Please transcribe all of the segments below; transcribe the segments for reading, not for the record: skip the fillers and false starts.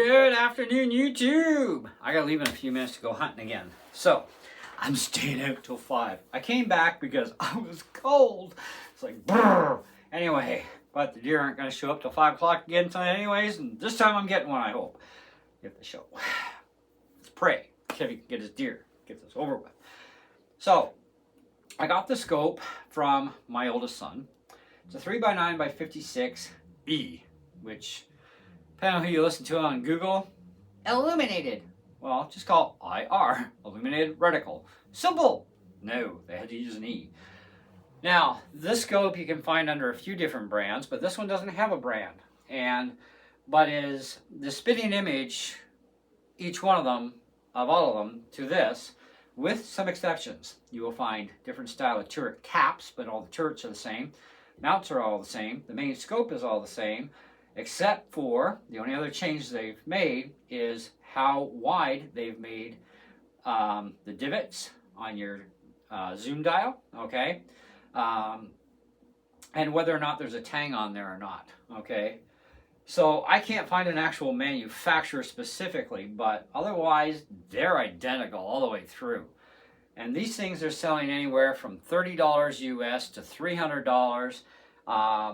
Good afternoon, YouTube. I gotta leave in a few minutes to go hunting again. So, I'm staying out till 5. I came back because I was cold. It's like, brrr. Anyway, but the deer aren't gonna show up till 5 o'clock again tonight anyways, and this time I'm getting one, I hope. Get the show. Let's pray. Kevin can get his deer. Get this over with. So, I got the scope from my oldest son. It's a 3x9x56e, which, depending on who you listen to on Google, illuminated. Well, just call IR, illuminated reticle. Simple. No, they had to use an E. Now, this scope you can find under a few different brands, but this one doesn't have a brand. But is the spitting image, each one of them, of all of them, to this, with some exceptions. You will find different style of turret caps, but all the turrets are the same. Mounts are all the same. The main scope is all the same, except for the only other change they've made is how wide they've made the divots on your zoom dial, okay? And whether or not there's a tang on there or not, okay? So I can't find an actual manufacturer specifically, but otherwise they're identical all the way through. And these things are selling anywhere from $30 US to $300.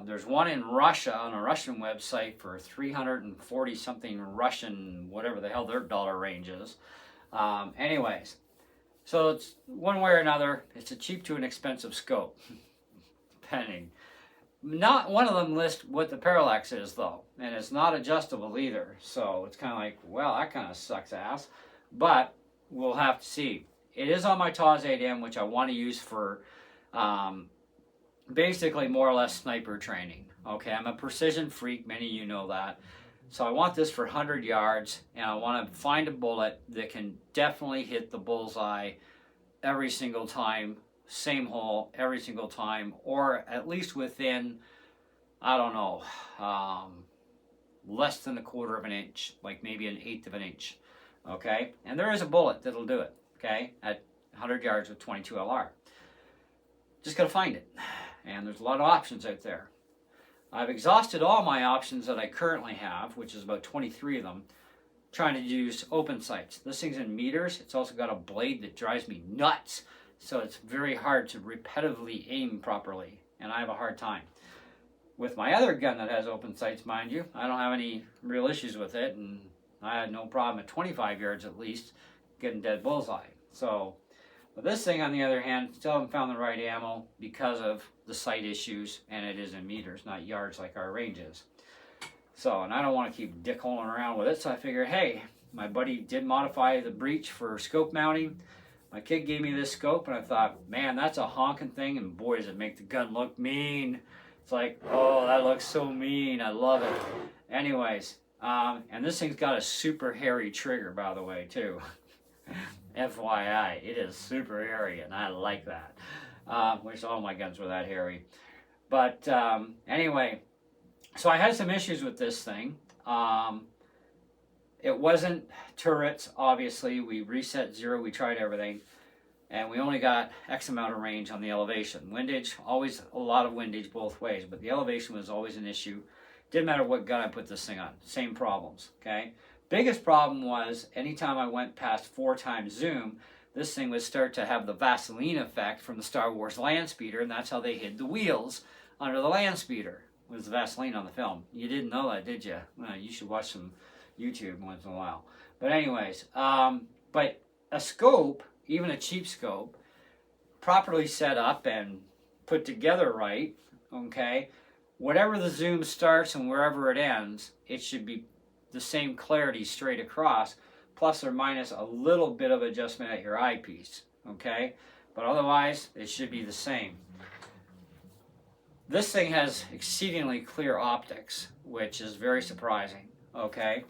There's one in Russia on a Russian website for 340 something Russian, whatever the hell their dollar range is. Anyways, so it's one way or another, it's a cheap to an expensive scope, depending. Not one of them lists what the parallax is though, and it's not adjustable either. So it's kind of like, well, that kind of sucks ass, but we'll have to see. It is on my TAWS 8M, which I want to use for basically more or less sniper training. Okay, I'm a precision freak, many of you know that. So I want this for 100 yards, and I want to find a bullet that can definitely hit the bullseye every single time, same hole every single time, or at least within, I don't know, less than 1/4 of an inch, like maybe 1/8 of an inch. Okay, and there is a bullet that'll do it. Okay, at 100 yards with 22 LR. Just gotta find it, and there's a lot of options out there. I've exhausted all my options that I currently have, which is about 23 of them, trying to use open sights. This thing's in meters. It's also got a blade that drives me nuts, so it's very hard to repetitively aim properly, and I have a hard time. With my other gun that has open sights, mind you, I don't have any real issues with it, and I had no problem at 25 yards at least getting dead bullseye. So, but this thing on the other hand, still haven't found the right ammo because of the sight issues, and it is in meters, not yards like our range is. So, and I don't want to keep dick-holing around with it, so I figured, hey, my buddy did modify the breech for scope mounting. My kid gave me this scope, and I thought, man, that's a honking thing, and boy, does it make the gun look mean. It's like, oh, that looks so mean. I love it. Anyways, and this thing's got a super hairy trigger, by the way, too. FYI, it is super hairy, and I like that. Wish all my guns were that hairy. But anyway, so I had some issues with this thing. It wasn't turrets, obviously. We reset 0, we tried everything, and we only got X amount of range on the elevation. Windage, always a lot of windage both ways, but the elevation was always an issue. Didn't matter what gun I put this thing on, same problems, okay? Biggest problem was anytime I went past 4 times zoom, this thing would start to have the Vaseline effect from the Star Wars land speeder, and that's how they hid the wheels under the land speeder, was the Vaseline on the film. You didn't know that, did you? Well, you should watch some YouTube once in a while. But anyways, but a scope, even a cheap scope, properly set up and put together right, okay, whatever the zoom starts and wherever it ends, it should be the same clarity straight across, plus or minus a little bit of adjustment at your eyepiece, okay? But otherwise, it should be the same. This thing has exceedingly clear optics, which is very surprising, okay?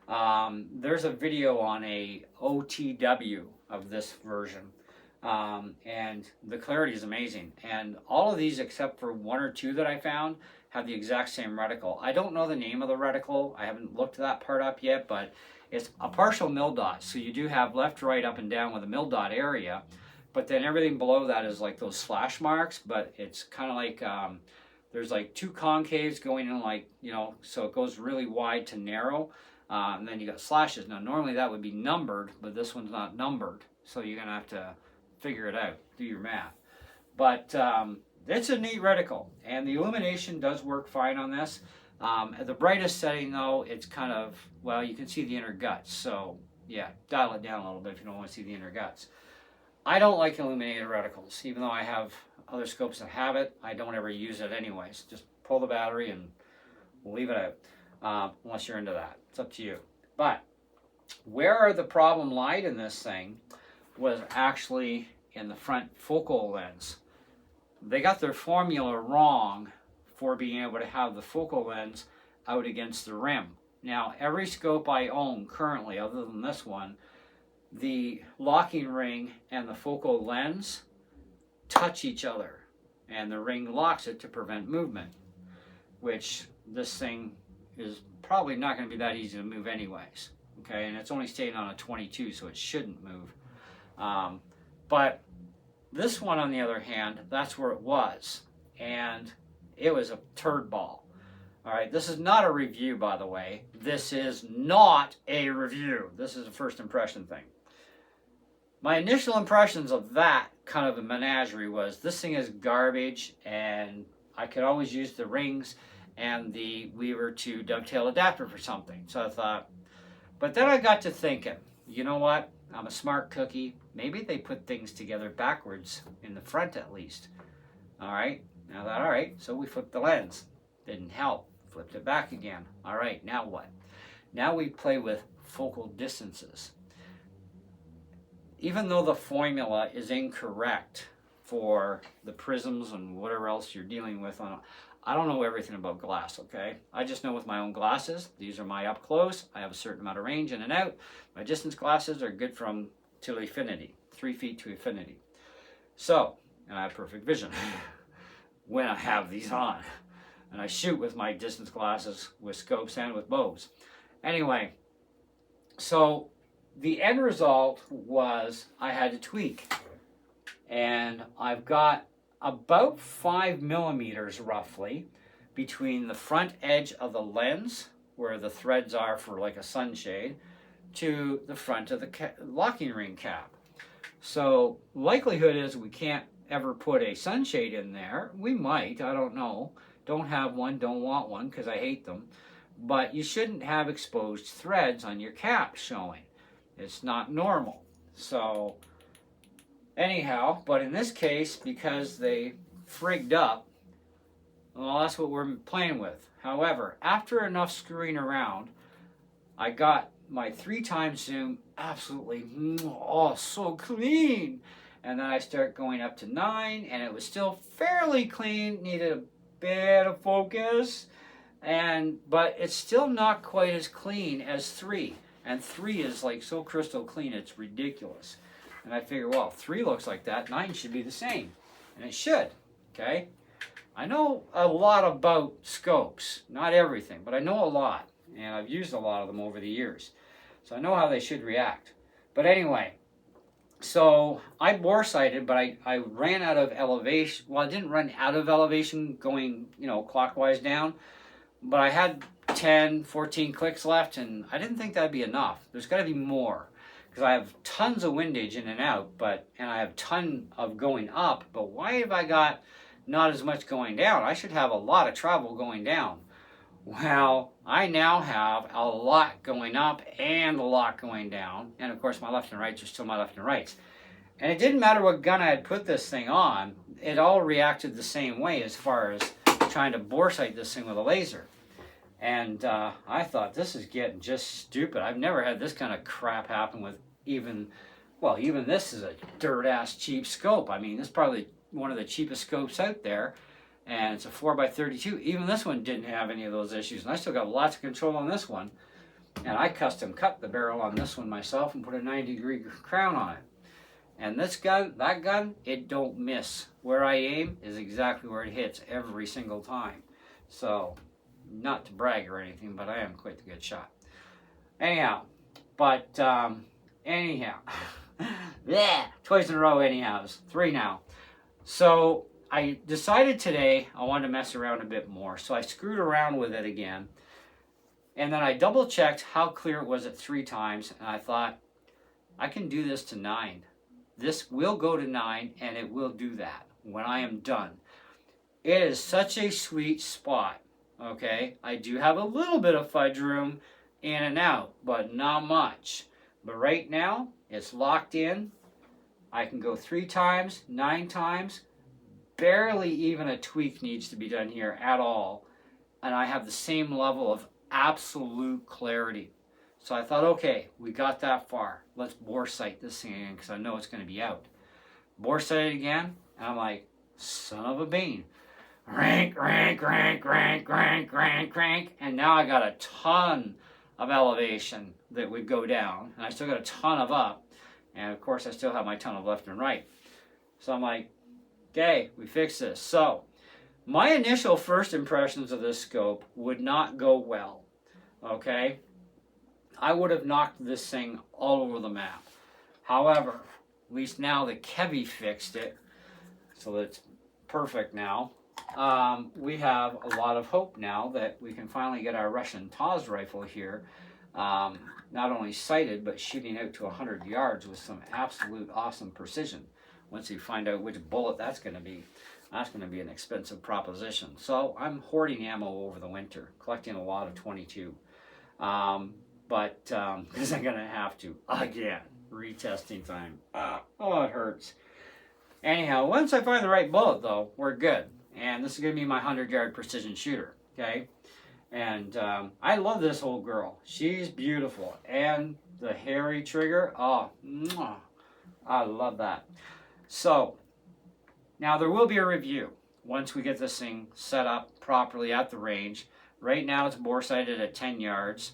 There's a video on a OTW of this version, and the clarity is amazing. And all of these, except for 1 or 2 that I found, have the exact same reticle. I don't know the name of the reticle. I haven't looked that part up yet, but it's a partial mil dot. So you do have left, right, up and down with a mil dot area, but then everything below that is like those slash marks, but it's kind of like, there's like 2 concaves going in, like, you know, so it goes really wide to narrow. And then you got slashes. Now normally that would be numbered, but this one's not numbered, so you're gonna have to figure it out, do your math. But it's a neat reticle, and the illumination does work fine on this. At the brightest setting though, it's kind of, well, you can see the inner guts, so yeah, dial it down a little bit if you don't want to see the inner guts. I don't like illuminated reticles, even though I have other scopes that have it. I don't ever use it anyways. Just pull the battery and leave it out, unless you're into that. It's up to you. But where the problem lied in this thing was actually in the front focal lens. They got their formula wrong for being able to have the focal lens out against the rim. Now, every scope I own currently, other than this one, the locking ring and the focal lens touch each other, and the ring locks it to prevent movement, which this thing is probably not going to be that easy to move anyways. Okay, and it's only staying on a 22, so it shouldn't move. But this one, on the other hand, that's where it was, and it was a turd ball. All right, this is not a review, by the way. This is not a review. This is a first impression thing. My initial impressions of that kind of a menagerie was this thing is garbage, and I could always use the rings and the Weaver to dovetail adapter for something. So I thought, but then I got to thinking, you know what? I'm a smart cookie. Maybe they put things together backwards in the front at least. All right, now that, all right, so we flipped the lens. Didn't help. Flipped it back again. All right, now what? Now we play with focal distances. Even though the formula is incorrect for the prisms and whatever else you're dealing with, I don't know everything about glass, okay? I just know with my own glasses, these are my up close. I have a certain amount of range in and out. My distance glasses are good from to infinity, 3 feet to infinity. So, and I have perfect vision when I have these on. And I shoot with my distance glasses, with scopes, and with bows. Anyway, so the end result was I had to tweak. And I've got about 5 millimeters roughly between the front edge of the lens, where the threads are for like a sunshade, to the front of the locking ring cap. So likelihood is we can't ever put a sunshade in there. We might, I don't know. Don't have one, don't want one, because I hate them. But you shouldn't have exposed threads on your cap showing. It's not normal. So anyhow, but in this case, because they frigged up, well, that's what we're playing with. However, after enough screwing around, I got my 3x zoom absolutely, oh, so clean. And then I start going up to 9, and it was still fairly clean, needed a bit of focus, but it's still not quite as clean as 3. And 3 is like so crystal clean, it's ridiculous. And I figure, well, 3 looks like that, 9 should be the same. And it should, okay? I know a lot about scopes, not everything, but I know a lot. And I've used a lot of them over the years. So I know how they should react. But anyway, so I bore sighted, but I ran out of elevation. Well, I didn't run out of elevation going, clockwise down. But I had 10, 14 clicks left, and I didn't think that'd be enough. There's got to be more. Because I have tons of windage in and out, and I have a ton of going up. But why have I got not as much going down? I should have a lot of travel going down. Well, I now have a lot going up and a lot going down. And of course, my left and rights are still my left and rights. And it didn't matter what gun I had put this thing on. It all reacted the same way as far as trying to bore sight this thing with a laser. And I thought, this is getting just stupid. I've never had this kind of crap happen with even this is a dirt-ass cheap scope. I mean, this is probably one of the cheapest scopes out there. And it's a 4x32. Even this one didn't have any of those issues. And I still got lots of control on this one. And I custom cut the barrel on this one myself and put a 90-degree crown on it. And this gun, that gun, it don't miss. Where I aim is exactly where it hits every single time. So, not to brag or anything, but I am quite the good shot. Anyhow, yeah, twice in a row anyhows. 3 now. So, I decided today I wanted to mess around a bit more, so I screwed around with it again. And then I double checked how clear it was at 3 times, and I thought, I can do this to 9. This will go to 9, and it will do that when I am done. It is such a sweet spot, okay? I do have a little bit of fudge room in and out, but not much. But right now, it's locked in. I can go 3 times, 9 times. Barely even a tweak needs to be done here at all. And I have the same level of absolute clarity. So I thought, okay, we got that far. Let's bore sight this thing again because I know it's going to be out. Bore sight it again, and I'm like, son of a bean. Rank, rank, rank, rank, rank, rank, rank. And now I got a ton of elevation that would go down. And I still got a ton of up. And of course, I still have my ton of left and right. So I'm like, okay, we fixed this. So my initial first impressions of this scope would not go well. Okay? I would have knocked this thing all over the map. However, at least now that Kevy fixed it, so that's perfect now, we have a lot of hope now that we can finally get our Russian Taz rifle here, not only sighted, but shooting out to 100 yards with some absolute awesome precision. Once you find out which bullet that's going to be an expensive proposition. So I'm hoarding ammo over the winter, collecting a lot of 22. Because I'm going to have to, again, retesting time. Oh, it hurts. Anyhow, once I find the right bullet, though, we're good. And this is going to be my 100-yard precision shooter, okay? And I love this whole girl. She's beautiful. And the hairy trigger, oh, mwah, I love that. So, now there will be a review once we get this thing set up properly at the range. Right now it's bore sighted at 10 yards.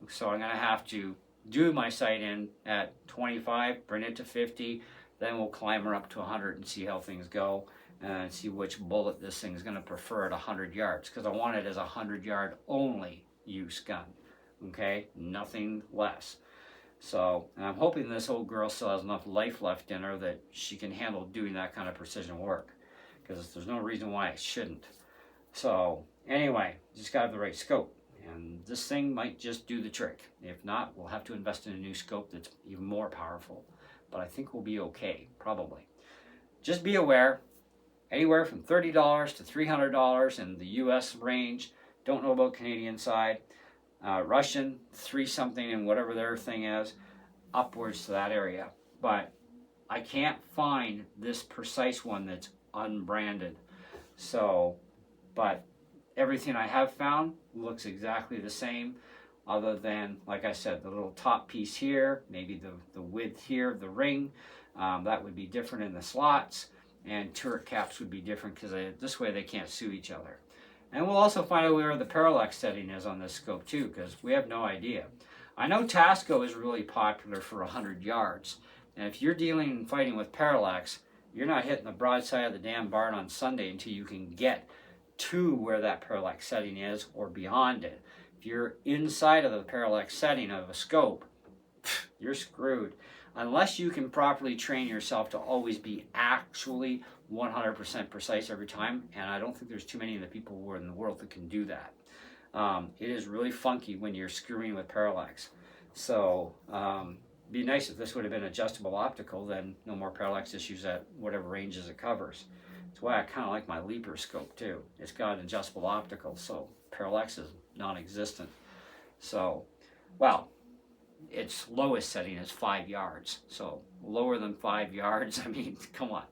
So I'm going to have to do my sight in at 25, bring it to 50, then we'll climb her up to 100 and see how things go and see which bullet this thing's going to prefer at 100 yards because I want it as a 100-yard only use gun, okay? Nothing less. So, and I'm hoping this old girl still has enough life left in her that she can handle doing that kind of precision work because there's no reason why it shouldn't. So, anyway, just got to have the right scope. And this thing might just do the trick. If not, we'll have to invest in a new scope that's even more powerful. But I think we'll be okay, probably. Just be aware, anywhere from $30 to $300 in the US range. Don't know about Canadian side. Russian, 3-something and whatever their thing is, upwards to that area. But I can't find this precise one that's unbranded. So, but everything I have found looks exactly the same, other than, like I said, the little top piece here, maybe the width here of the ring, that would be different in the slots, and turret caps would be different because this way they can't sue each other. And we'll also find out where the parallax setting is on this scope too, because we have no idea. I know Tasco is really popular for 100 yards, and if you're dealing and fighting with parallax, you're not hitting the broadside of the damn barn on Sunday until you can get to where that parallax setting is or beyond it. If you're inside of the parallax setting of a scope, you're screwed. Unless you can properly train yourself to always be actually 100% precise every time, and I don't think there's too many of the people who are in the world that can do that. It is really funky when you're screwing with parallax. So, be nice if this would have been adjustable optical, then no more parallax issues at whatever ranges it covers. That's why I kind of like my Leaper scope too. It's got adjustable optical, so parallax is non-existent. So, well, its lowest setting is 5 yards. So lower than 5 yards, I mean, come on.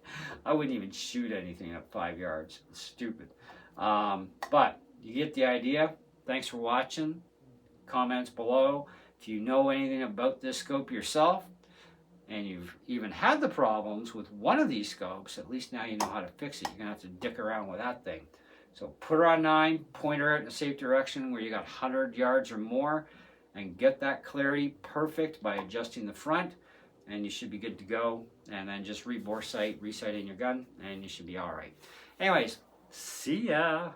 I wouldn't even shoot anything at 5 yards. It's stupid. But you get the idea. Thanks for watching. Comments below. If you know anything about this scope yourself, and you've even had the problems with one of these scopes, at least now you know how to fix it. You're going to have to dick around with that thing. So put her on 9, point her out in a safe direction where you got 100 yards or more, and get that clarity perfect by adjusting the front, and you should be good to go. And then just rebore sight, resight in your gun, and you should be all right. Anyways, see ya.